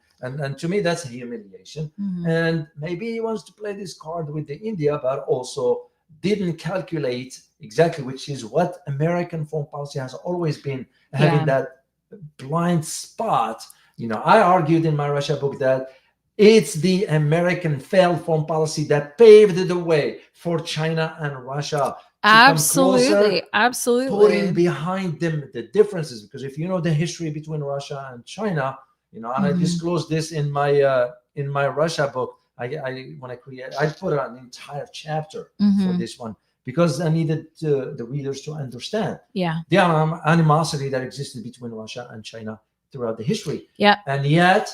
to me, that's a humiliation. And maybe he wants to play this card with the India, but also didn't calculate exactly, which is what American foreign policy has always been, having that blind spot. I argued in my Russia book that it's the American failed foreign policy that paved the way for China and Russia to absolutely, putting behind them the differences. Because if you know the history between Russia and China, and I disclose this in my Russia book, I put an entire chapter for this one, because I needed the readers to understand the animosity that existed between Russia and China throughout the history. And yet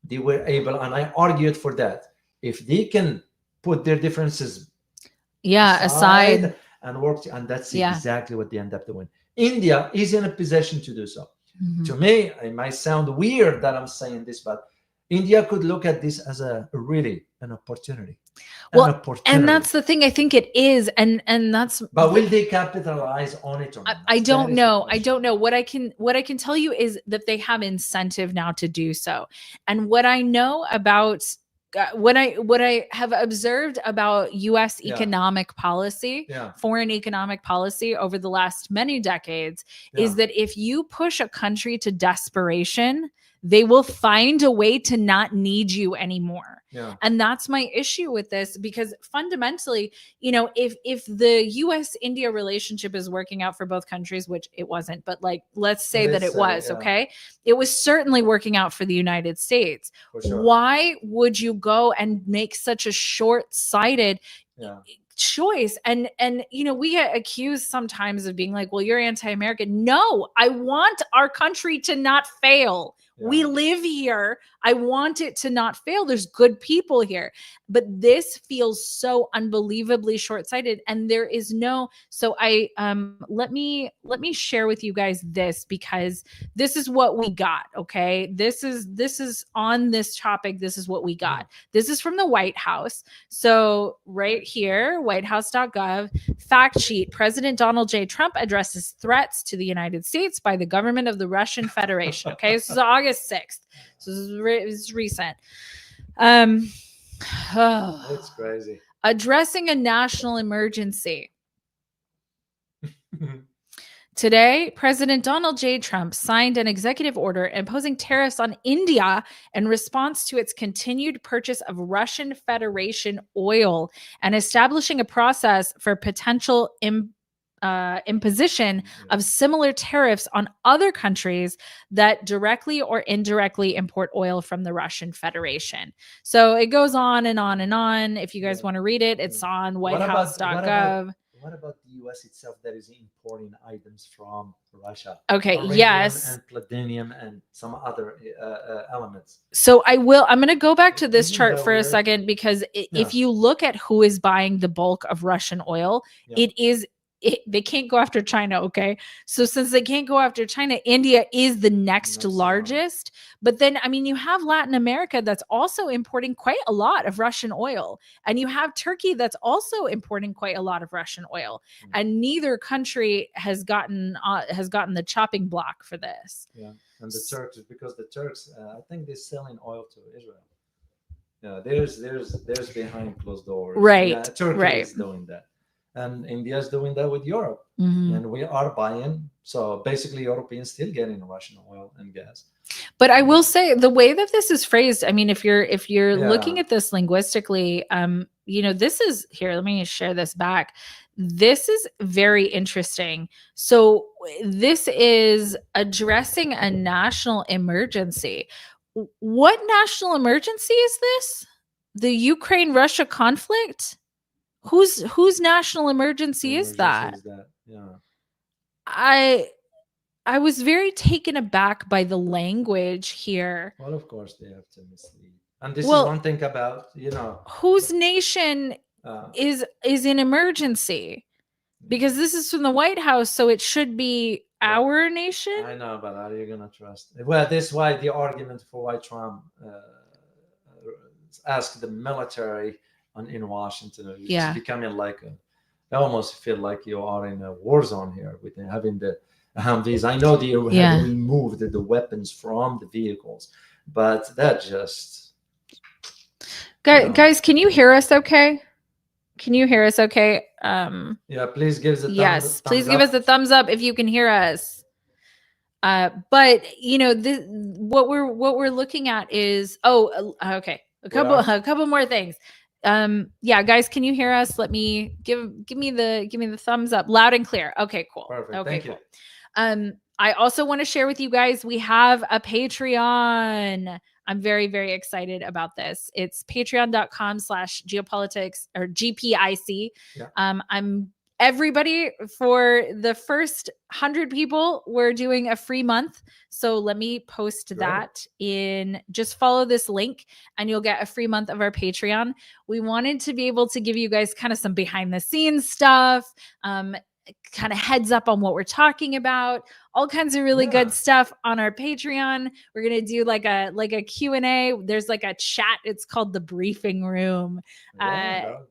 they were able, and I argued for that, if they can put their differences aside and work, and that's exactly what they end up doing. India is in a position to do so. To me, it might sound weird that I'm saying this, but India could look at this as an opportunity. And that's the thing. I think it is, and that's. But will they capitalize on it or not? I don't know. I don't know. What I can tell you is that they have incentive now to do so. And what I know about what I have observed about U.S. economic policy, foreign economic policy over the last many decades, is that if you push a country to desperation, they will find a way to not need you anymore. And that's my issue with this, because fundamentally, if the US-India relationship is working out for both countries, which it wasn't, but let's say that it was, okay? It was certainly working out for the United States. Sure. Why would you go and make such a short-sighted choice? And we get accused sometimes of being like, well, you're anti-American. No, I want our country to not fail. We live here. I want it to not fail. There's good people here. But this feels so unbelievably short-sighted. And there is no, so I let me share with you guys this, because this is what we got. Okay. This is on this topic. This is what we got. This is from the White House. So right here, whitehouse.gov, fact sheet: President Donald J. Trump addresses threats to the United States by the government of the Russian Federation. Okay. This is August 6th. So this is recent. That's crazy. Addressing a national emergency. Today, President Donald J. Trump signed an executive order imposing tariffs on India in response to its continued purchase of Russian Federation oil, and establishing a process for potential imposition of similar tariffs on other countries that directly or indirectly import oil from the Russian Federation. So it goes on and on and on. If you guys want to read it, it's on whitehouse.gov. What about the U.S. itself that is importing items from Russia? Okay, yes. And platinum and some other elements. So I'm going to go back to this chart for a second, because if you look at who is buying the bulk of Russian oil, they can't go after China, okay? So since they can't go after China, India is the next largest. But then, you have Latin America that's also importing quite a lot of Russian oil. And you have Turkey that's also importing quite a lot of Russian oil. And neither country has gotten the chopping block for this. Yeah, and the Turks, because the Turks, I think they're selling oil to Israel. Yeah, there's behind closed doors. Right, yeah, Turkey is doing that. And India is doing that with Europe. And we are buying. So basically, Europeans still getting Russian oil and gas. But I will say, the way that this is phrased, if you're looking at this linguistically, this is here. Let me share this back. This is very interesting. So this is addressing a national emergency. What national emergency is this? The Ukraine-Russia conflict? Whose national emergency is that? Yeah. I was very taken aback by the language here. Well, of course they have to mislead. And this is one thing about, whose nation is in emergency? Because this is from the White House, so it should be our nation. I know, but are you gonna trust? Well, this is why the argument for why Trump asked the military in Washington. It's becoming like I almost feel like you are in a war zone here with having the Humvees. I know they have removed the weapons from the vehicles, but that just guys, can you hear us okay? Can you hear us okay? Yeah, please give us a thumbs please give us a thumbs up if you can hear us. But what we're looking at is okay, a couple more things. Guys, can you hear us? Let me give me the thumbs up, loud and clear. Okay, cool. Perfect. Okay, Thank you. I also want to share with you guys, we have a Patreon. I'm very, very excited about this. It's patreon.com/geopolitics or GPIC. Yeah. Everybody, for the first 100 people, we're doing a free month. So let me post that in, just follow this link and you'll get a free month of our Patreon. We wanted to be able to give you guys kind of some behind the scenes stuff, kind of heads up on what we're talking about, all kinds of really good stuff on our Patreon. We're going to do like a Q&A. There's like a chat. It's called the briefing room. I'll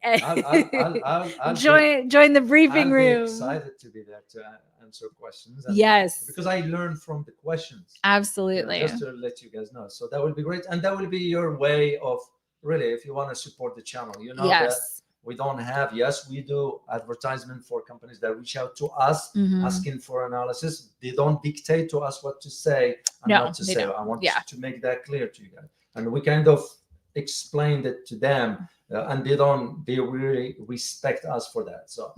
join the briefing room. Be excited to be there to answer questions. Yes. Because I learn from the questions. Absolutely. Just to let you guys know. So that would be great. And that will be your way of really, if you want to support the channel, that we don't have, we do advertisement for companies that reach out to us asking for analysis. They don't dictate to us what to say and what to say. I want to make that clear to you guys. And we kind of explained it to them and they really respect us for that. So,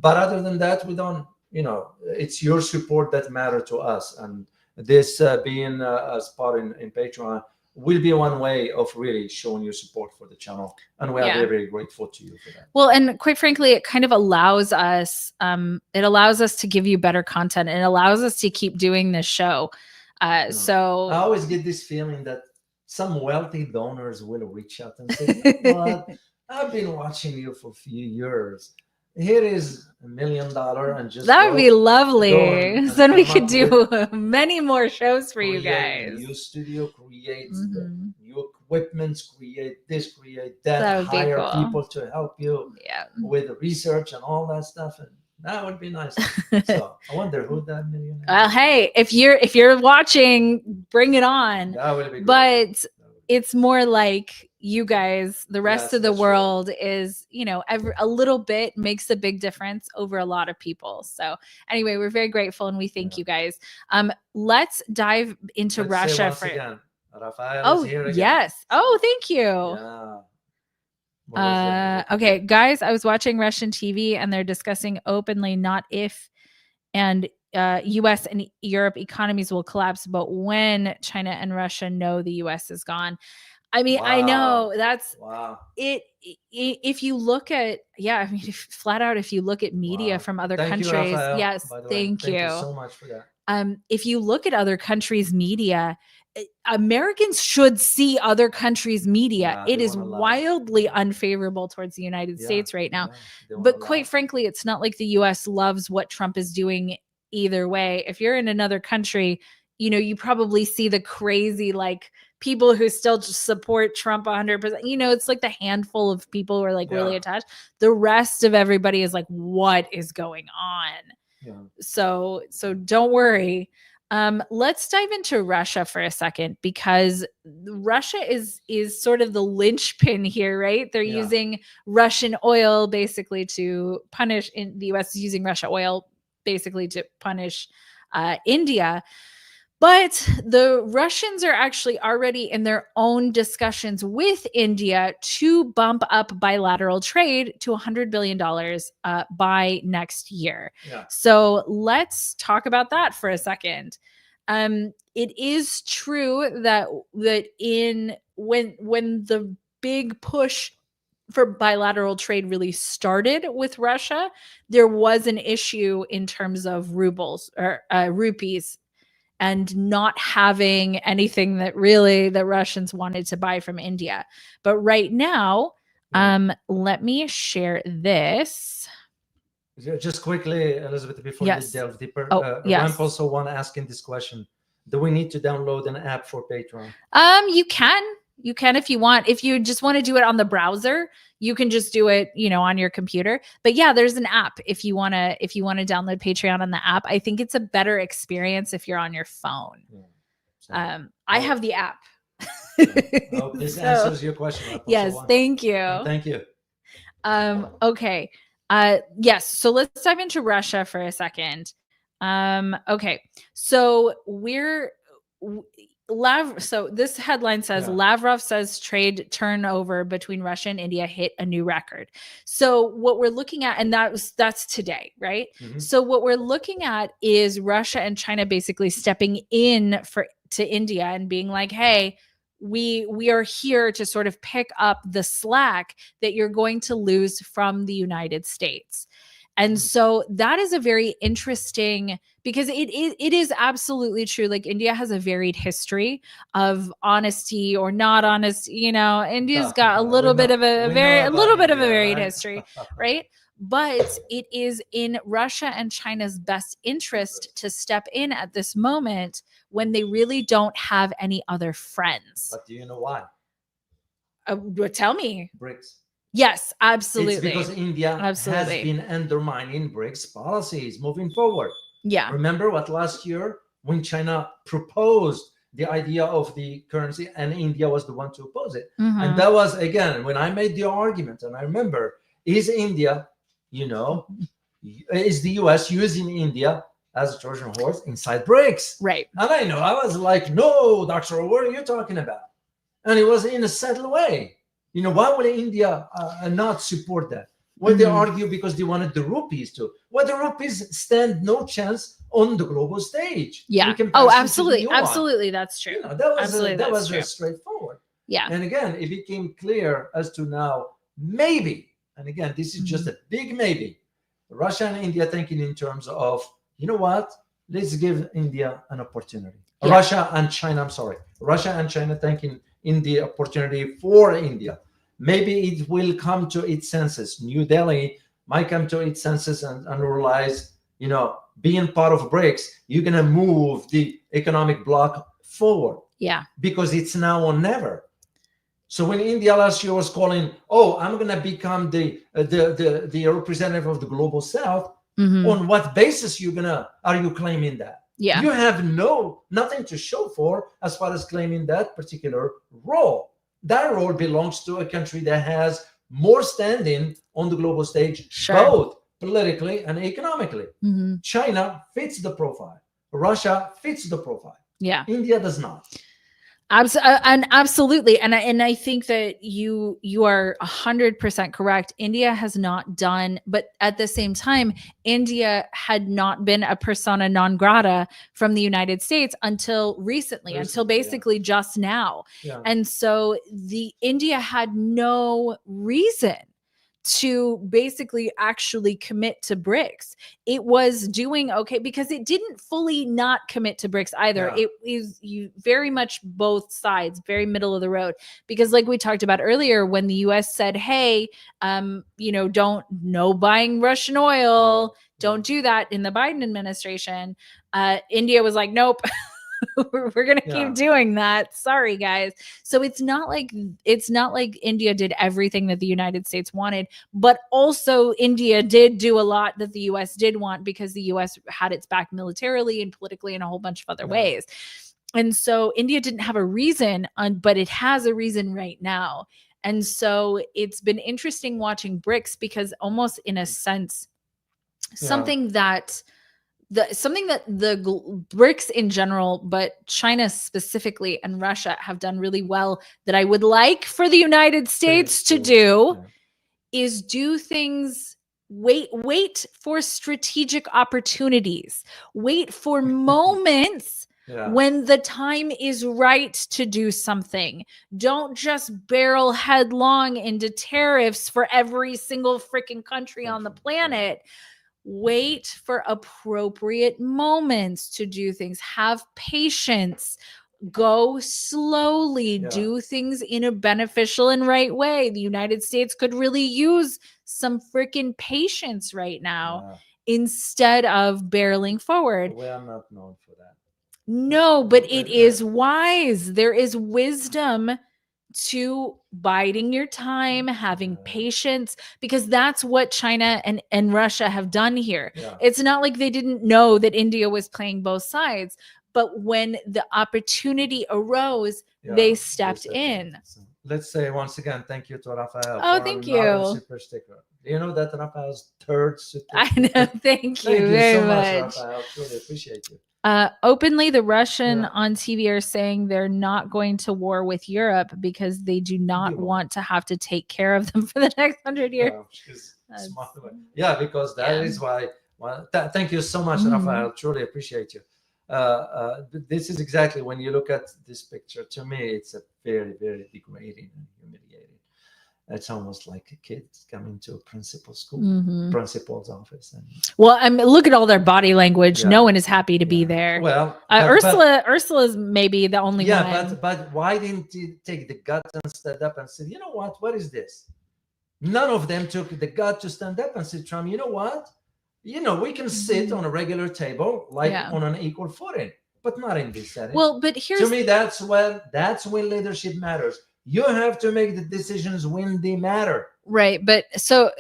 but other than that, we don't, it's your support that matter to us. And this being a spot in Patreon will be one way of really showing your support for the channel, and we are very, very grateful to you for that. Well, and quite frankly, it kind of allows us to give you better content. It allows us to keep doing this show. So I always get this feeling that some wealthy donors will reach out and say, "You know what? I've been watching you for a few years. Here is $1 million, and just that would be lovely. Then we could do many more shows for you guys. New studio, create new equipment, create this, create that, hire people to help you with research and all that stuff, and that would be nice. So I wonder who that millionaire. Well, hey, if you're watching, bring it on. That would be great. But it's more like you guys, the rest of the world is, a little bit makes a big difference over a lot of people. So anyway, we're very grateful and we thank you guys. Let's dive into Russia for again. Rafael is here again. Yes. Oh, thank you. Yeah. Okay, guys, I was watching Russian TV and they're discussing openly not if and US and Europe economies will collapse, but when China and Russia know the US is gone. I mean, I know that's it. If you look at, flat out, if you look at media from other countries, thank you so much for that. If you look at other countries' media, Americans should see other countries' media. It is wildly unfavorable towards the United States right now. But quite frankly, it's not like the US loves what Trump is doing either way. If you're in another country, you probably see the crazy, people who still just support Trump 100%. It's like the handful of people who are really attached. The rest of everybody is like, what is going on? Yeah. So don't worry. Let's dive into Russia for a second, because Russia is sort of the linchpin here, right? They're using Russian oil basically to punish, in the US is using Russia oil basically to punish India. But the Russians are actually already in their own discussions with India to bump up bilateral trade to $100 billion by next year. Yeah. So let's talk about that for a second. It is true that when the big push for bilateral trade really started with Russia, there was an issue in terms of rubles or rupees and not having anything that really the Russians wanted to buy from India. But right now, let me share this. Just quickly, Elizabeth, before you delve deeper, yes. also one asking this question: do we need to download an app for Patreon? You can if you want. If you just want to do it on the browser, you can just do it, on your computer. But yeah, there's an app if you want to download Patreon on the app. I think it's a better experience if you're on your phone. I have the app. I hope this answers your question. Yes, thank you. And thank you. Okay. Yes. So let's dive into Russia for a second. Okay. So so this headline says Lavrov says trade turnover between Russia and India hit a new record. So what we're looking at, and that's today, right? Mm-hmm. So what we're looking at is Russia and China basically stepping in to India and being like, hey, we are here to sort of pick up the slack that you're going to lose from the United States. And so that is a very interesting, because it is absolutely true. Like India has a varied history of honesty or not honest. India's got a little bit of a varied history, right? But it is in Russia and China's best interest to step in at this moment when they really don't have any other friends. But do you know why? Tell me. BRICS. Yes, absolutely. It's because India has been undermining BRICS policies moving forward. Yeah. Remember what last year when China proposed the idea of the currency and India was the one to oppose it. Mm-hmm. And that was, again, when I made the argument, and I remember, is India, is the US using India as a Trojan horse inside BRICS? Right. And I was like, no, Doctor, what are you talking about? And it was in a subtle way. Why would India not support that? Well, they argue because they wanted the rupees to. Well, the rupees stand no chance on the global stage. Yeah. Oh, absolutely. Absolutely. That's true. That was straightforward. Yeah. And again, it became clear as to now, maybe, and again, this is just a big maybe, Russia and India thinking in terms of, let's give India an opportunity. Yeah. Russia and China thinking in the opportunity for India. Maybe it will come to its senses. New Delhi might come to its senses and realize, being part of BRICS, you're going to move the economic bloc forward. Yeah. Because it's now or never. So when India last year was calling, I'm going to become the representative of the global South, on what basis are you claiming that? Yeah. You have nothing to show for as far as claiming that particular role. That role belongs to a country that has more standing on the global stage, both politically and economically. Mm-hmm. China fits the profile. Russia fits the profile. Yeah. India does not. Absolutely. And I think that you are 100% correct. India has not done, but at the same time, India had not been a persona non grata from the United States until recently, until basically just now. Yeah. And so India had no reason to basically actually commit to BRICS. It was doing okay because it didn't fully not commit to BRICS either. Yeah. It is very much both sides, very middle of the road. Because like we talked about earlier, when the US said, hey, no buying Russian oil, don't do that in the Biden administration, India was like, nope. We're going to keep doing that. Sorry, guys. So it's not like India did everything that the United States wanted, but also India did do a lot that the US did want because the US had its back militarily and politically in a whole bunch of other ways. And so India didn't have a reason, but it has a reason right now. And so it's been interesting watching BRICS because almost in a sense, something that the BRICS in general, but China specifically and Russia have done really well that I would like for the United States to do is do things, wait for strategic opportunities, wait for moments when the time is right to do something. Don't just barrel headlong into tariffs for every single freaking country on the planet. Wait for appropriate moments to do things. Have patience. Go slowly. Do things in a beneficial and right way. The United States could really use some freaking patience right now instead of barreling forward. We are not known for that. No, but it is wise. There is wisdom to biding your time, having patience, because that's what China and Russia have done here. It's not like they didn't know that India was playing both sides, but when the opportunity arose, they stepped in. Let's say once again, thank you to Rafael. Oh, thank you. Super sticker. Do you know that Rafael's third super I know. Thank you very so much. Rafael. Truly appreciate you. Openly, the Russian on TV are saying they're not going to war with Europe because they do not want to have to take care of them for the next 100 years. Because that is why. Well, thank you so much, Rafael. Truly appreciate you. This is exactly when you look at this picture. To me, it's a very, very degrading and humiliating. It's almost like a kid coming to a principal's office. And look at all their body language. No one is happy to be there. Well, Ursula's maybe the only one. Yeah, but why didn't he take the gut and stand up and say, you know what is this? None of them took the gut to stand up and say, Trump, you know what? We can sit on a regular table on an equal footing, but not in this setting. Well, but here's to me, that's when leadership matters. You have to make the decisions when they matter. Right. But so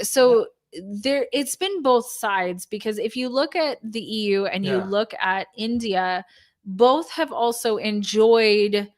there, it's been both sides, because if you look at the EU and you look at India, both have also enjoyed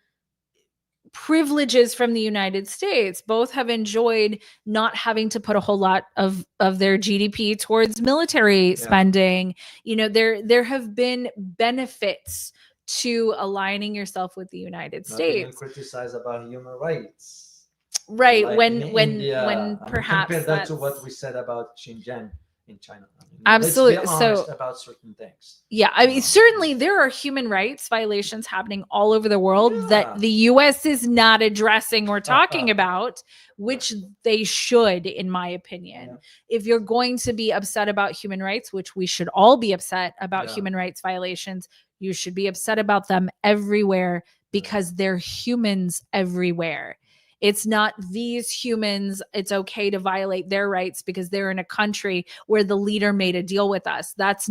privileges from the United States. Both have enjoyed not having to put a whole lot of their GDP towards military spending. There have been benefits to aligning yourself with the United States. Criticize about human rights, right? Like when perhaps compare that to what we said about Xinjiang in China. Absolutely. Let's be honest about certain things. Yeah, I mean, certainly there are human rights violations happening all over the world that the U.S. is not addressing or talking about, which they should, in my opinion. If you're going to be upset about human rights, which we should all be upset about human rights violations, you should be upset about them everywhere, because they're humans everywhere. It's not these humans. It's okay to violate their rights because they're in a country where the leader made a deal with us. That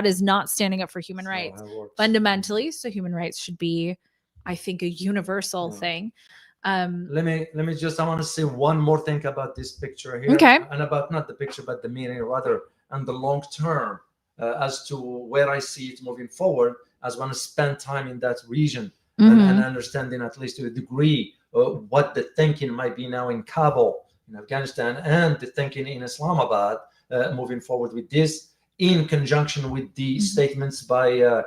is not standing up for human rights fundamentally. So human rights should be, I think, a universal thing. Let me I want to say one more thing about this picture here. Okay. And about not the picture, but the meaning rather, and the long term as to where I see it moving forward, as I want to spend time in that region and understanding at least to a degree what the thinking might be now in Kabul, in Afghanistan, and the thinking in Islamabad moving forward with this, in conjunction with the statements by the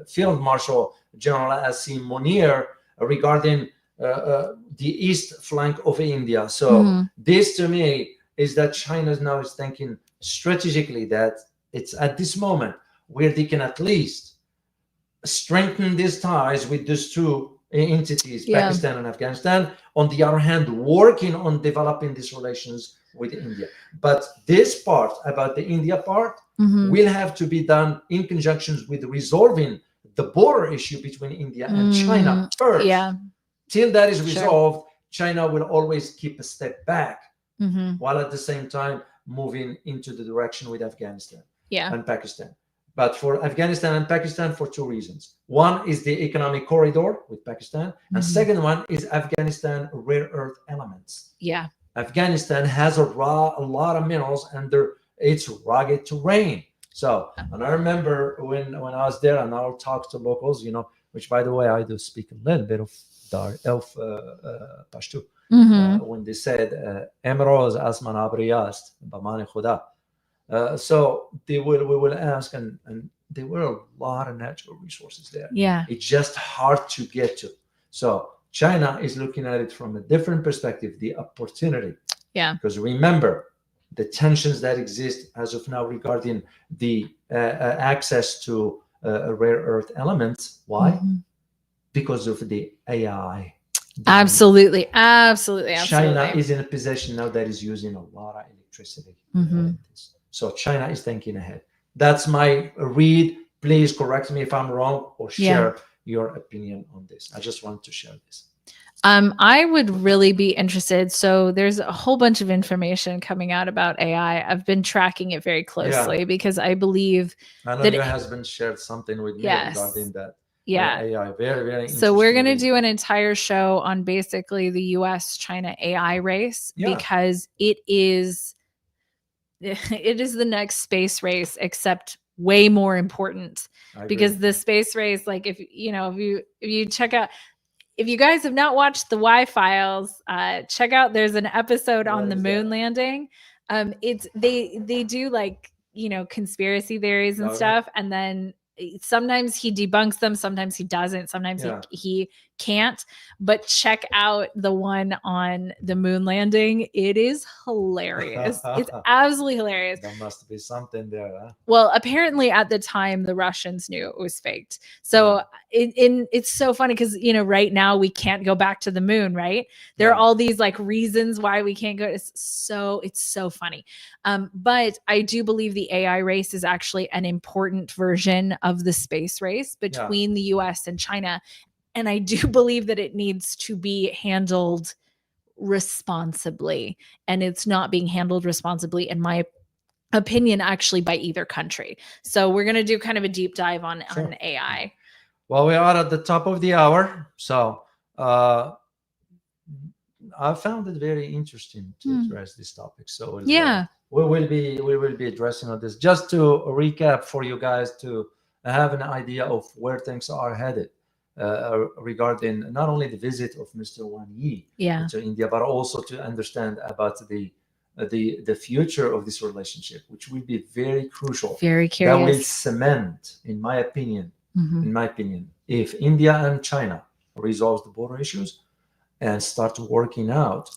Field Marshal General Asim Munir regarding the east flank of India. So this to me is that China now is thinking strategically that it's at this moment where they can at least strengthen these ties with these two entities, Pakistan and Afghanistan. On the other hand, working on developing these relations with India. But this part, about the India part, will have to be done in conjunction with resolving the border issue between India and China first. Till that is resolved, China will always keep a step back, while at the same time moving into the direction with Afghanistan and Pakistan. But for Afghanistan and Pakistan, for two reasons. One is the economic corridor with Pakistan, and second one is Afghanistan rare earth elements. Afghanistan has a lot of minerals, and it's rugged terrain. So, and I remember when I was there, and I'll talk to locals, which, by the way, I do speak a little bit of Pashto. When they said Emroz Asman Abriyast Bamani Khuda. So we will ask, and there were a lot of natural resources there. It's just hard to get to. So China is looking at it from a different perspective, the opportunity. Because remember, the tensions that exist as of now regarding the access to rare earth elements. Why? Mm-hmm. Because of the AI. Absolutely. China is in a position now that is using a lot of electricity. Mm-hmm. So China is thinking ahead. That's my read. Please correct me if I'm wrong, or share your opinion on this. I just wanted to share this. I would really be interested. So there's a whole bunch of information coming out about AI. I've been tracking it very closely because I believe that your husband shared something with me regarding that. AI. Very, very interesting. So we're going to do an entire show on basically the US-China AI race because it is the next space race, except way more important, because the space race, like if you check out, if you guys have not watched the Y-Files, check out, there's an episode on the moon landing. They do like, conspiracy theories and stuff. And then sometimes he debunks them. Sometimes he doesn't. Sometimes he can't. But check out the one on the moon landing. It is hilarious. It's absolutely hilarious. There must be something there, huh? Well, apparently at the time the Russians knew it was faked. So it's so funny because right now we can't go back to the moon, right? There are all these like reasons why we can't go. It's so funny. But I do believe the AI race is actually an important version of the space race between the US and China. And I do believe that it needs to be handled responsibly. And it's not being handled responsibly, in my opinion, actually, by either country. So we're going to do kind of a deep dive on AI. Well, we are at the top of the hour. So I found it very interesting to address this topic. So we will be addressing on this, just to recap for you guys to have an idea of where things are headed regarding not only the visit of Mr. Wang Yi to India, but also to understand about the future of this relationship, which will be very crucial. Very curious. That will cement, in my opinion, if India and China resolve the border issues and start working out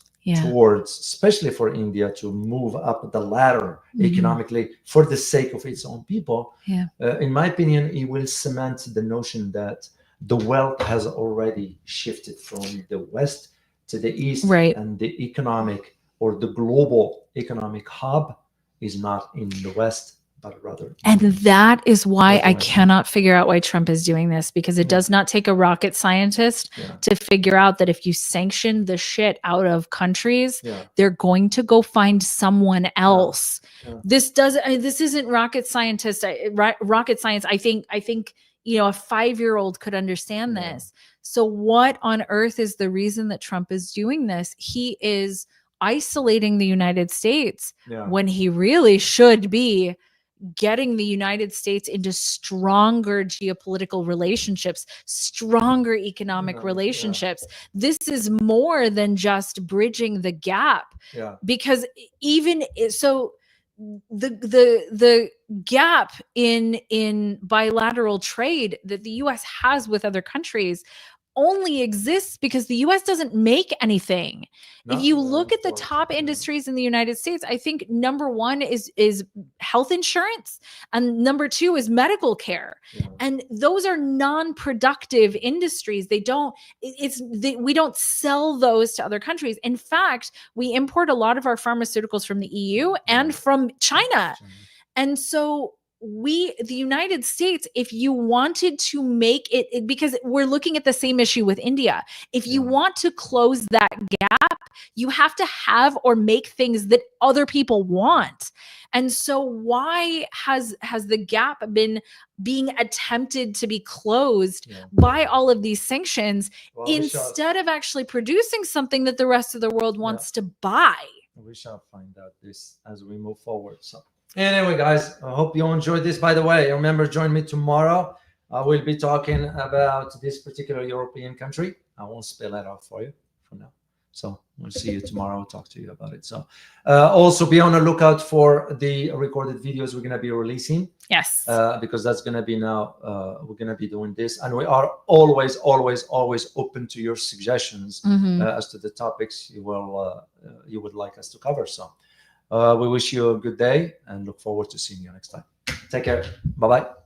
towards, especially for India, to move up the ladder economically for the sake of its own people, in my opinion, it will cement the notion that the wealth has already shifted from the West to the East, and the economic or the global economic hub is not in the West, but rather. And that is why I cannot figure out why Trump is doing this, because it does not take a rocket scientist to figure out that if you sanction the shit out of countries, they're going to go find someone else. This isn't rocket science. I think a 5-year-old could understand this. So what on earth is the reason that Trump is doing this? He is isolating the United States when he really should be getting the United States into stronger geopolitical relationships, stronger economic relationships. This is more than just bridging the gap, because even so, the gap in bilateral trade that the US has with other countries only exists because the US doesn't make anything. If you look at the top industries in the United States, I think number one is health insurance, and number two is medical care. And those are non-productive industries. We don't sell those to other countries. In fact, we import a lot of our pharmaceuticals from the EU and from China. And so the United States, if you wanted to make it, because we're looking at the same issue with India, if you want to close that gap, you have to have or make things that other people want. And so why has the gap been being attempted to be closed by all of these sanctions instead of actually producing something that the rest of the world wants to buy? We shall find out this as we move forward. So anyway, guys, I hope you enjoyed this. By the way, remember, join me tomorrow. I will be talking about this particular European country. I won't spell it out for you for now. So we'll see you tomorrow. I'll talk to you about it. So also be on the lookout for the recorded videos we're going to be releasing. Yes. Because that's going to be now, we're going to be doing this. And we are always open to your suggestions as to the topics you would like us to cover. So We wish you a good day and look forward to seeing you next time. Take care. Bye-bye.